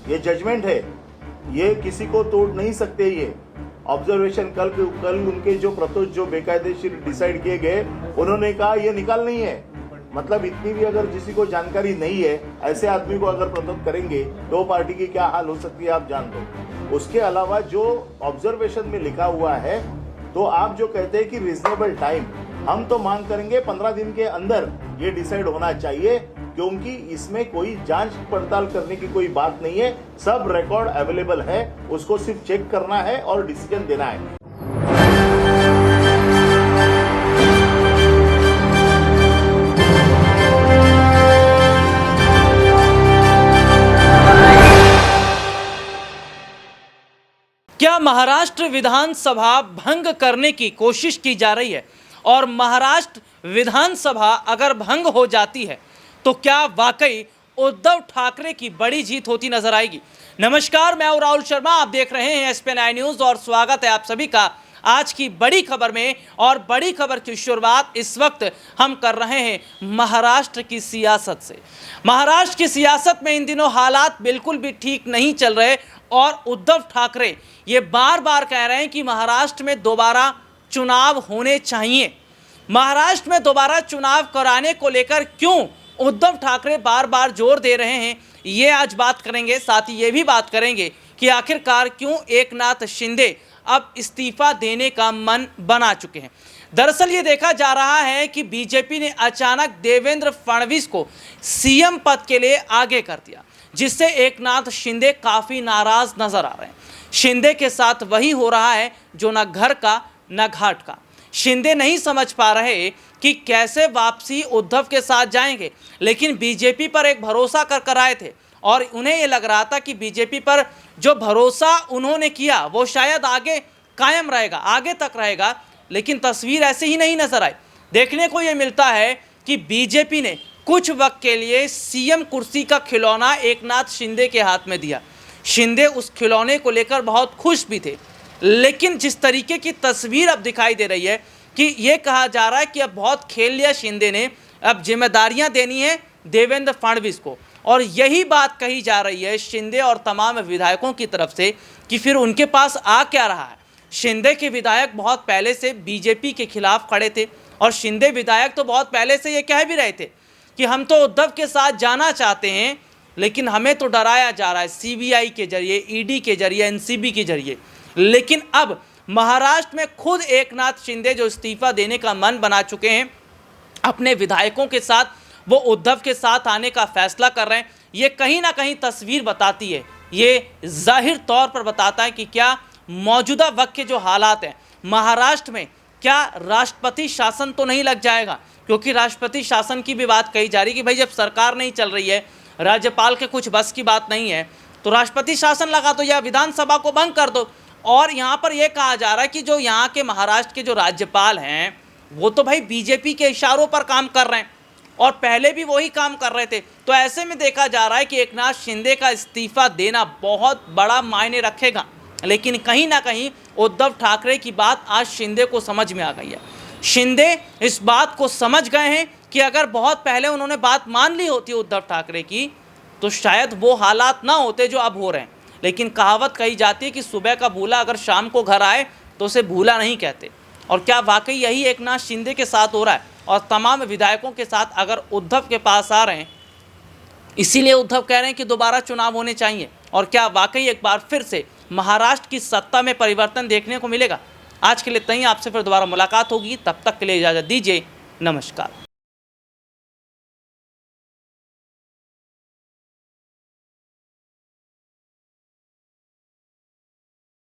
ये जजमेंट है, ये किसी को तोड़ नहीं सकते। ये ऑब्जर्वेशन कल उनके जो प्रतोष जो बेकायदेशीर डिसाइड किए गए, उन्होंने कहा ये निकाल नहीं है। मतलब इतनी भी अगर किसी को जानकारी नहीं है, ऐसे आदमी को अगर प्रतोष करेंगे तो पार्टी की क्या हाल हो सकती है आप जान दो। उसके अलावा जो ऑब्जर्वेशन में लिखा हुआ है, तो आप जो कहते हैं कि रीजनेबल टाइम, हम तो मांग करेंगे 15 दिन के अंदर ये डिसाइड होना चाहिए, क्योंकि इसमें कोई जांच पड़ताल करने की कोई बात नहीं है। सब रिकॉर्ड अवेलेबल है, उसको सिर्फ चेक करना है और डिसीजन देना है। क्या महाराष्ट्र विधानसभा भंग करने की कोशिश की जा रही है? और महाराष्ट्र विधानसभा अगर भंग हो जाती है तो क्या वाकई उद्धव ठाकरे की बड़ी जीत होती नजर आएगी? नमस्कार, मैं हूं राहुल शर्मा, आप देख रहे हैं SPN न्यूज़ और स्वागत है आप सभी का आज की बड़ी खबर में। और बड़ी खबर की शुरुआत इस वक्त हम कर रहे हैं महाराष्ट्र की सियासत से। महाराष्ट्र की सियासत में इन दिनों हालात बिल्कुल भी ठीक नहीं चल रहे और उद्धव ठाकरे ये बार बार कह रहे हैं कि महाराष्ट्र में दोबारा चुनाव होने चाहिए। महाराष्ट्र में दोबारा चुनाव कराने को लेकर क्यों उद्धव ठाकरे बार बार जोर दे रहे हैं, ये आज बात करेंगे। साथ ही ये भी बात करेंगे कि आखिरकार क्यों एकनाथ शिंदे अब इस्तीफा देने का मन बना चुके हैं। दरअसल ये देखा जा रहा है कि बीजेपी ने अचानक देवेंद्र फडणवीस को सीएम पद के लिए आगे कर दिया, जिससे एकनाथ शिंदे काफ़ी नाराज नजर आ रहे हैं। शिंदे के साथ वही हो रहा है जो न घर का न घाट का। शिंदे नहीं समझ पा रहे कि कैसे वापसी उद्धव के साथ जाएंगे, लेकिन बीजेपी पर एक भरोसा कर आए थे और उन्हें ये लग रहा था कि बीजेपी पर जो भरोसा उन्होंने किया वो शायद आगे कायम रहेगा, आगे तक रहेगा। लेकिन तस्वीर ऐसे ही नहीं नजर आई। देखने को ये मिलता है कि बीजेपी ने कुछ वक्त के लिए सीएम कुर्सी का खिलौना एकनाथ शिंदे के हाथ में दिया। शिंदे उस खिलौने को लेकर बहुत खुश भी थे, लेकिन जिस तरीके की तस्वीर अब दिखाई दे रही है कि ये कहा जा रहा है कि अब बहुत खेल लिया शिंदे ने, अब जिम्मेदारियां देनी है देवेंद्र फडणवीस को। और यही बात कही जा रही है शिंदे और तमाम विधायकों की तरफ से कि फिर उनके पास आ क्या रहा है। शिंदे के विधायक बहुत पहले से बीजेपी के खिलाफ खड़े थे और शिंदे विधायक तो बहुत पहले से ये कह भी रहे थे कि हम तो उद्धव के साथ जाना चाहते हैं, लेकिन हमें तो डराया जा रहा है CBI के जरिए, ED के जरिए, NCB के जरिए। लेकिन अब महाराष्ट्र में खुद एकनाथ शिंदे जो इस्तीफा देने का मन बना चुके हैं, अपने विधायकों के साथ वो उद्धव के साथ आने का फैसला कर रहे हैं। ये कहीं ना कहीं तस्वीर बताती है, ये जाहिर तौर पर बताता है कि क्या मौजूदा वक्त के जो हालात हैं महाराष्ट्र में, क्या राष्ट्रपति शासन तो नहीं लग जाएगा? क्योंकि राष्ट्रपति शासन की भी बात कही जा रही है कि भाई जब सरकार नहीं चल रही है, राज्यपाल के कुछ बस की बात नहीं है, तो राष्ट्रपति शासन लगा दो या विधानसभा को भंग कर दो। और यहाँ पर यह कहा जा रहा है कि जो यहाँ के महाराष्ट्र के जो राज्यपाल हैं वो तो भाई बीजेपी के इशारों पर काम कर रहे हैं और पहले भी वही काम कर रहे थे। तो ऐसे में देखा जा रहा है कि एकनाथ शिंदे का इस्तीफा देना बहुत बड़ा मायने रखेगा। लेकिन कहीं ना कहीं उद्धव ठाकरे की बात आज शिंदे को समझ में आ गई है। शिंदे इस बात को समझ गए हैं कि अगर बहुत पहले उन्होंने बात मान ली होती उद्धव ठाकरे की तो शायद वो हालात ना होते जो अब हो रहे हैं। लेकिन कहावत कही जाती है कि सुबह का भूला अगर शाम को घर आए तो उसे भूला नहीं कहते। और क्या वाकई यही एकनाथ शिंदे के साथ हो रहा है? और तमाम विधायकों के साथ अगर उद्धव के पास आ रहे हैं, इसीलिए उद्धव कह रहे हैं कि दोबारा चुनाव होने चाहिए। और क्या वाकई एक बार फिर से महाराष्ट्र की सत्ता में परिवर्तन देखने को मिलेगा? आज के लिए इतना ही, आपसे फिर दोबारा मुलाकात होगी, तब तक के लिए इजाज़त दीजिए, नमस्कार।